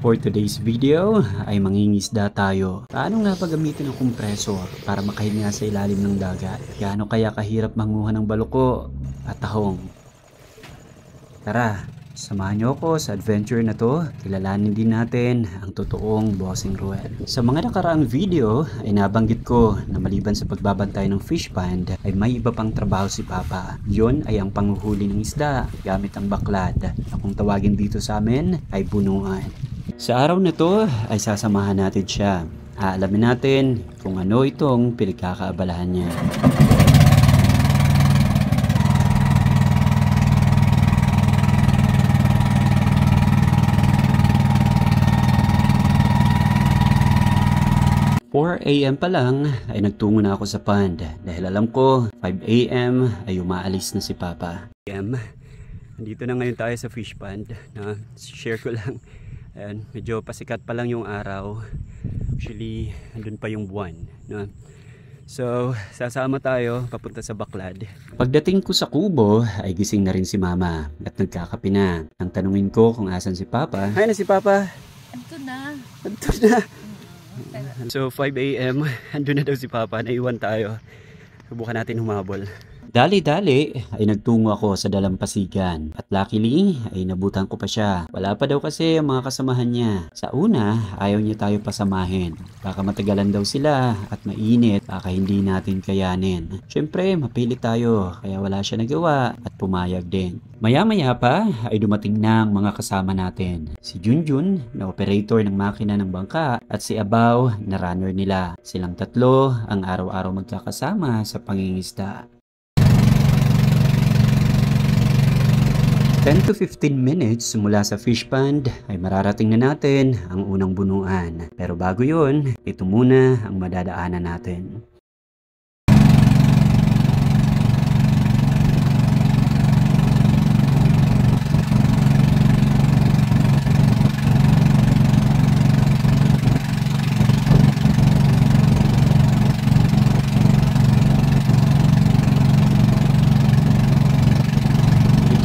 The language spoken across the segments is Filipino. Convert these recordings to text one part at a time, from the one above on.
For today's video ay mangingisda tayo. Paano nga ba gamitin ang kompresor para makahinga sa ilalim ng dagat? Gaano kaya kahirap manguha ng baluko at tahong? Tara, samahan niyo ako sa adventure na to. Kilalanin din natin ang totoong Bossing Ruel. Sa mga nakaraang video ay nabanggit ko na maliban sa pagbabantay ng fish pond ay may iba pang trabaho si Papa. Yon ay ang panghuhuli ng isda gamit ang baklad na kung tawagin dito sa amin ay bunuan. Sa araw na to ay sasamahan natin siya. Aalamin natin kung ano itong pinagkakaabalahan niya. AM pa lang ay nagtungo na ako sa pond dahil alam ko 5 AM ay umaalis na si Papa. Nandito na ngayon tayo sa fish pond na share ko lang. Ayan, medyo pasikat pa lang yung araw. Actually, andun pa yung buwan, no? So, sasama tayo papunta sa baklad. Pagdating ko sa kubo, ay gising na rin si Mama at nagkakape na. Ang tanungin ko kung asan si Papa. Hay na si Papa! Andun na. Andun na! So, 5 AM, andun na daw si Papa. Naiwan tayo. Subukan natin humabol. Dali-dali ay nagtungo ako sa dalampasigan at luckily ay nabutan ko pa siya. Wala pa daw kasi ang mga kasamahan niya. Sa una, ayaw niya tayo pasamahin. Baka matagalan daw sila at mainit, baka hindi natin kayanin. Siyempre, mapilit tayo kaya wala siya nagawa at pumayag din. Maya-maya pa ay dumating na ang mga kasama natin. Si Junjun na operator ng makina ng bangka at si Abaw na runner nila. Silang tatlo ang araw-araw magkakasama sa pangingisda. 10 to 15 minutes mula sa fish pond ay mararating na natin ang unang bunuan. Pero bago yon, ito muna ang madadaanan natin.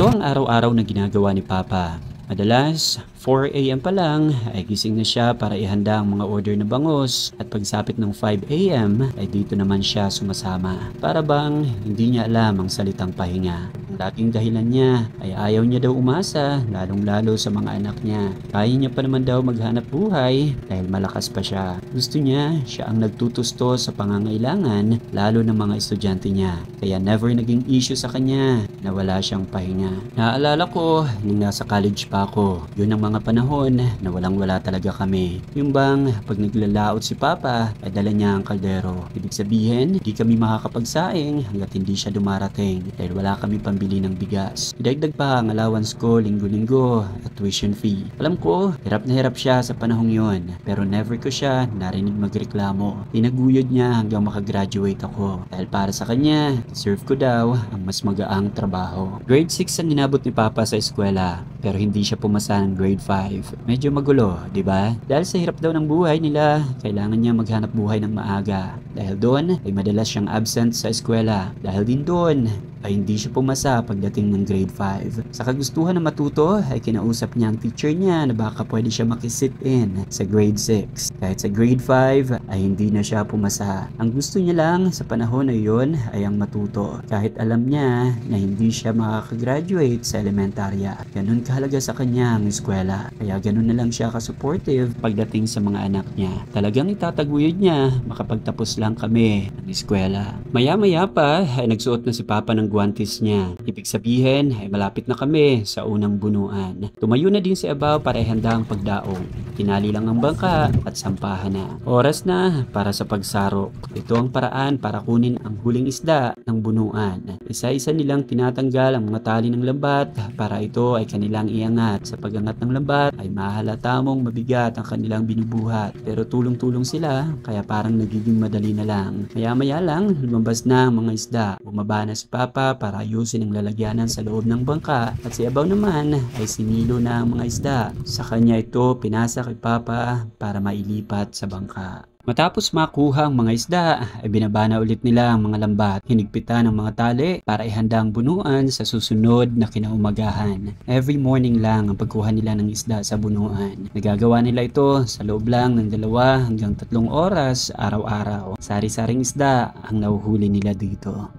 Ito ang araw-araw na ginagawa ni Papa. Madalas, 4 AM pa lang ay gising na siya para ihanda ang mga order na bangus at pagsapit ng 5 AM ay dito naman siya sumasama. Para bang hindi niya alam ang salitang pahinga. Ang laging dahilan niya ay ayaw niya daw umasa, lalong-lalo sa mga anak niya. Kaya niya pa naman daw maghanap buhay dahil malakas pa siya. Gusto niya siya ang nagtutusto sa pangangailangan lalo ng mga estudyante niya. Kaya never naging issue sa kanya na wala siyang pahinga. Naalala ko nung nasa college pa ako. Yun ang mga panahon na walang-wala talaga kami. Yung bang pag naglalaot si Papa, ay dala niya ang kaldero. Ibig sabihin, hindi kami makakapagsaing hanggat hindi siya dumarating dahil wala kami pambili ng bigas. Idagdag pa ang allowance ko linggo-linggo at tuition fee. Alam ko, hirap na hirap siya sa panahong yun pero never ko siya narinig magreklamo. Tinaguyod niya hanggang makagraduate ako dahil para sa kanya, deserve ko daw ang mas magaang trabaho. Grade 6 ang inabot ni Papa sa eskwela pero hindi siya pumasa ng grade 5. Medyo magulo, di ba? Dahil sa hirap daw ng buhay nila, kailangan niya maghanap buhay ng maaga. Dahil doon ay madalas siyang absent sa eskwela. Dahil din doon ay hindi siya pumasa pagdating ng grade 5. Sa kagustuhan na matuto ay kinausap niya ang teacher niya na baka pwede siya makisit in sa grade 6. Kahit sa grade 5 ay hindi na siya pumasa. Ang gusto niya lang sa panahon na yun ay ang matuto. Kahit alam niya na hindi siya makakagraduate sa elementarya. Ganun kahalaga sa kanya ang eskwela. Kaya ganun na lang siya ka-supportive pagdating sa mga anak niya. Talagang itataguyod niya makapagtapos lang kami ng eskwela. Maya-maya pa ay nagsuot na si Papa ng guwantes niya. Ibig sabihin ay malapit na kami sa unang bunuan. Tumayo na din si Abaw para ihanda ang pagdaong. Tinali lang ang bangka at sampahan na. Oras na para sa pagsarok. Ito ang paraan para kunin ang huling isda ng bunuan. Isa-isa nilang tinatanggal ang mga tali ng lambat para ito ay kanilang iangat. Sa pagangat ng lambat ay mahalata mong mabigat ang kanilang binubuhat. Pero tulong-tulong sila kaya parang nagiging madali na lang. Maya-maya lang lumabas na ang mga isda. Bumaba na si Papa para ayusin ang lalagyanan sa loob ng bangka at si Abaw naman ay sinilo na ang mga isda. Sa kanya ito pinasa kay Papa para mailipat sa bangka. Matapos makuha ang mga isda, ay binabana ulit nila ang mga lambat. Hinigpitan ang mga tali para ihanda ang bunuan sa susunod na kinaumagahan. Every morning lang ang pagkuha nila ng isda sa bunuan. Nagagawa nila ito sa loob lang ng 2 hanggang 3 oras araw-araw. Sari-saring isda ang nahuhuli nila dito.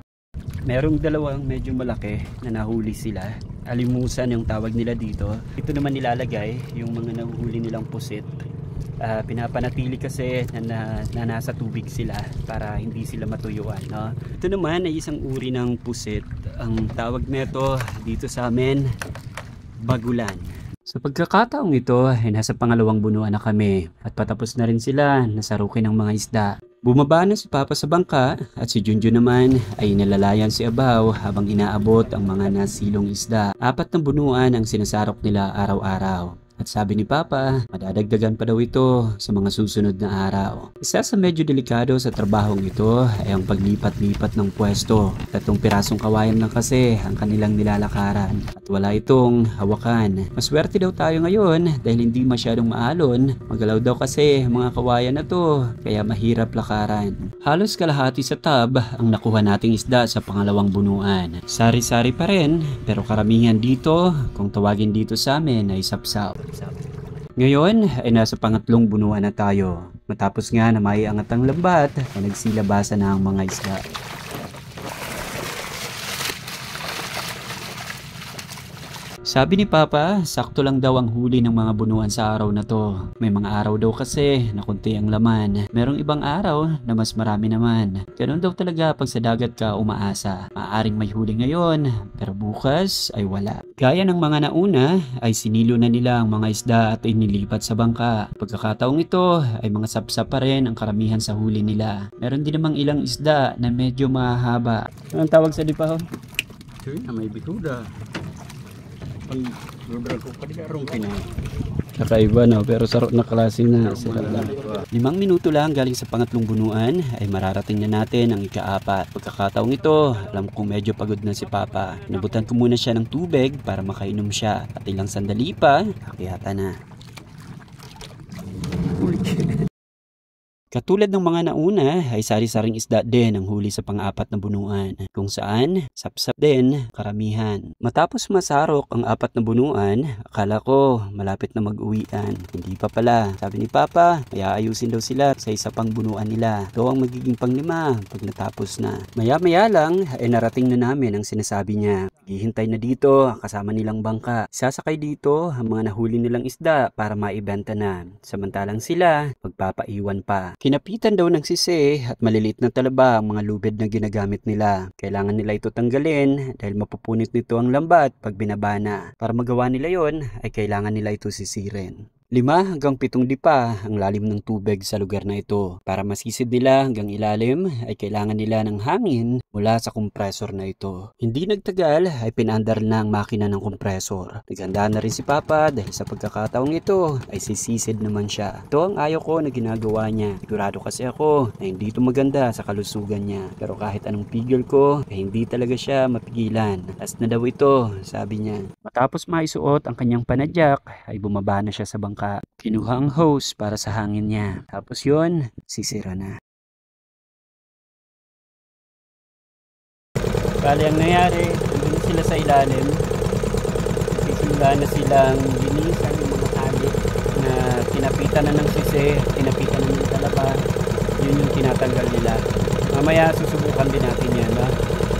Merong 2 medyo malaki na nahuli sila. Alimusan yung tawag nila dito. Ito naman nilalagay yung mga nahuhuli nilang pusit. Pinapanatili kasi na nasa tubig sila para hindi sila matuyuan, no? Ito naman ay isang uri ng pusit. Ang tawag nito dito sa amin, bagulan. Sa pagkakataong ito ay nasa pangalawang bunuan na kami at patapos na rin sila nasarukin ng mga isda. Bumaba na si Papa sa bangka at si Junjun naman ay nalalayan si Abaw habang inaabot ang mga nasilong isda. 4 na bunuan ang sinasarok nila araw-araw. At sabi ni Papa, madadagdagan pa daw ito sa mga susunod na araw. Isa sa medyo delikado sa trabahong ito ay ang paglipat-lipat ng pwesto. 3 pirasong kawayan lang kasi ang kanilang nilalakaran at wala itong hawakan. Maswerte daw tayo ngayon dahil hindi masyadong maalon. Magalaw daw kasi mga kawayan na to kaya mahirap lakaran. Halos kalahati sa tab ang nakuha nating isda sa pangalawang bunuan. Sari-sari pa rin pero karamihan dito kung tawagin dito sa amin ay sapsap. Ngayon ay nasa pangatlong bunuan na tayo. Matapos nga na maiangat ang lambat ay nagsilabasan na ang mga isda. Sabi ni Papa, sakto lang daw ang huli ng mga bunuan sa araw na to. May mga araw daw kasi na konti ang laman. Merong ibang araw na mas marami naman. Ganun daw talaga pag sa dagat ka umaasa. Maaring may huli ngayon, pero bukas ay wala. Gaya ng mga nauna, ay sinilo na nila ang mga isda at inilipat sa bangka. Pagkakataong ito ay mga sapsap pa rin ang karamihan sa huli nila. Meron din namang ilang isda na medyo mahaba. Anong tawag sa dipahon? Ito na may bihuda. Pag lugar ko pa dikarong Pinay. Kakaiba no, pero sarap na klase na sila lang. 5 minuto lang galing sa pangatlong bunuan ay mararating na natin ang ika-4. Pagkakataong ito, alam kong medyo pagod na si Papa. Inabutan ko muna siya ng tubig para makainom siya. At ilang sandali pa, akiyata na. Katulad ng mga nauna ay sari-saring isda din ang huli sa pang-4 na bunuan, kung saan sapsap din karamihan. Matapos masarok ang 4 na bunuan, akala ko malapit na mag-uwian. Hindi pa pala. Sabi ni Papa, may aayusin daw sila sa isa pang bunuan nila. Ito ang magiging pang-5 pag natapos na. Maya-maya lang ay narating na namin ang sinasabi niya. Hihintay na dito ang kasama nilang bangka. Sasakay dito ang mga nahuli nilang isda para maibenta na. Samantalang sila, magpapaiwan pa. Kinapitan daw ng sisi at maliliit na talaba ang mga lubid na ginagamit nila. Kailangan nila ito tanggalin dahil mapupunit nito ang lambat pag binabana. Para magawa nila yon ay kailangan nila ito sisirin. 5 hanggang 7 dipa ang lalim ng tubig sa lugar na ito. Para masisid nila hanggang ilalim ay kailangan nila ng hangin mula sa kompresor na ito. Hindi nagtagal ay pinandar na ang makina ng kompresor. Naghanda na rin si Papa dahil sa pagkakataong ito ay sisisid naman siya. Ito ang ayaw ko na ginagawa niya. Sigurado kasi ako na hindi ito maganda sa kalusugan niya. Pero kahit anong pigil ko ay hindi talaga siya mapigilan. Last na daw ito, sabi niya. Matapos maisuot ang kanyang panadyak ay bumaba na siya sa bangka. Kinuha ang hose para sa hangin niya. Tapos yun, sisira na. Bali ang nangyari, nandun sila sa ilalim. Sisimula na silang linisan yung mga tali na kinapitan na ng sisi, kinapitan na ng talaba. Yun yung tinatanggal nila. Mamaya susubukan din natin yan. Ha?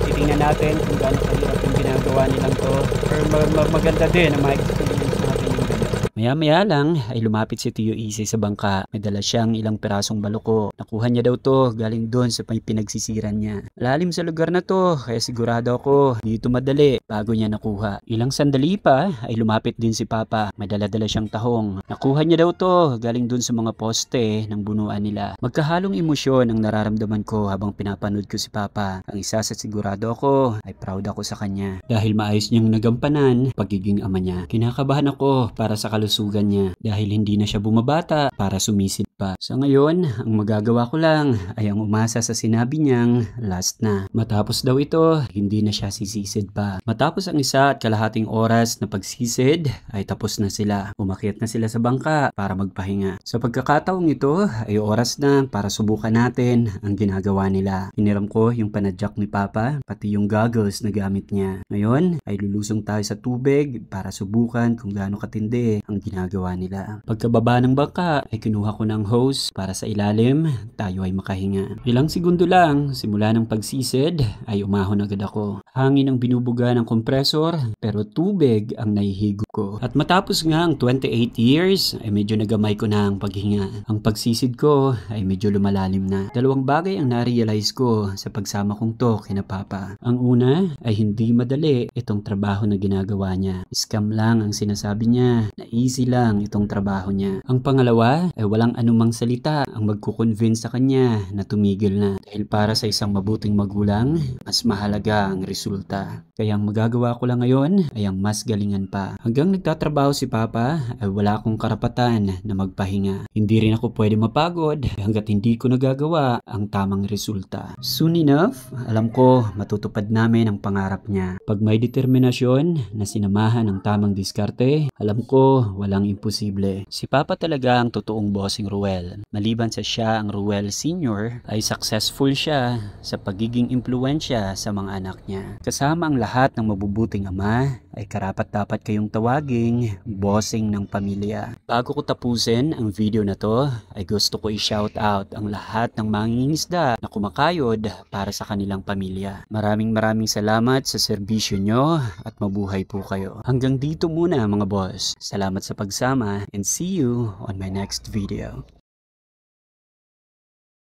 Titingnan natin kung gaano kahirap yung ginagawa nilang to. Pero maganda din na ma-experience natin yung ganito. Maya-maya lang ay lumapit si Tio Easy sa bangka. May dala siyang ilang pirasong baluko. Nakuha niya daw to galing doon sa pinagsisiran niya. Malalim sa lugar na to kaya sigurado ako dito madali bago niya nakuha. Ilang sandali pa ay lumapit din si Papa. May dala-dala siyang tahong. Nakuha niya daw to galing doon sa mga poste ng bunuan nila. Magkahalong emosyon ang nararamdaman ko habang pinapanood ko si Papa. Ang isa sa sigurado ako ay proud ako sa kanya dahil maayos niyang nagampanan pagiging ama niya. Kinakabahan ako para sa kalusugan niya dahil hindi na siya bumabata para sumisid pa. Sa ngayon, ang magagawa ko lang ay ang umasa sa sinabi niyang last na. Matapos daw ito, hindi na siya sisisid pa. Matapos ang 1.5 oras na pagsisid ay tapos na sila. Umakyat na sila sa bangka para magpahinga. Sa pagkakataong ito ay oras na para subukan natin ang ginagawa nila. Hiniram ko yung panadyak ni Papa pati yung goggles na gamit niya. Ngayon ay lulusong tayo sa tubig para subukan kung gaano katindi ang ginagawa nila. Pagkababa ng bangka ay kinuha ko ng hose para sa ilalim tayo ay makahinga. Ilang segundo lang simula ng pagsisid ay umahon agad ako. Hangin ang binubuga ng kompresor pero tubig ang nahihigop ko. At matapos nga ang 28 years ay medyo nagamay ko na ang paghinga. Ang pagsisid ko ay medyo lumalalim na. Dalawang bagay ang na-realize ko sa pagsama kong to kina Papa. Ang una ay hindi madali itong trabaho na ginagawa niya. Scam lang ang sinasabi niya na easy lang itong trabaho niya. Ang pangalawa ay walang anumang salita ang magkukonvince sa kanya na tumigil na. Dahil para sa isang mabuting magulang, mas mahalaga ang resulta. Kaya ang magagawa ko lang ngayon ay ang mas galingan pa. Hanggang nagtatrabaho si Papa ay wala akong karapatan na magpahinga. Hindi rin ako pwede mapagod hanggat hindi ko nagagawa ang tamang resulta. Soon enough, alam ko matutupad namin ang pangarap niya. Pag may determinasyon na sinamahan ng tamang diskarte, alam ko walang imposible. Si Papa talaga ang totoong bossing Ruel. Maliban sa siya ang Ruel Sr. ay successful siya sa pagiging impluensya sa mga anak niya. Kasama ang lahat ng mabubuting ama ay karapat-dapat kayong tawaging bossing ng pamilya. Bago ko tapusin ang video na to, ay gusto ko i-shout out ang lahat ng mangingisda na kumakayod para sa kanilang pamilya. Maraming salamat sa serbisyo nyo at mabuhay po kayo. Hanggang dito muna mga boss. Salamat sa pagsama and see you on my next video.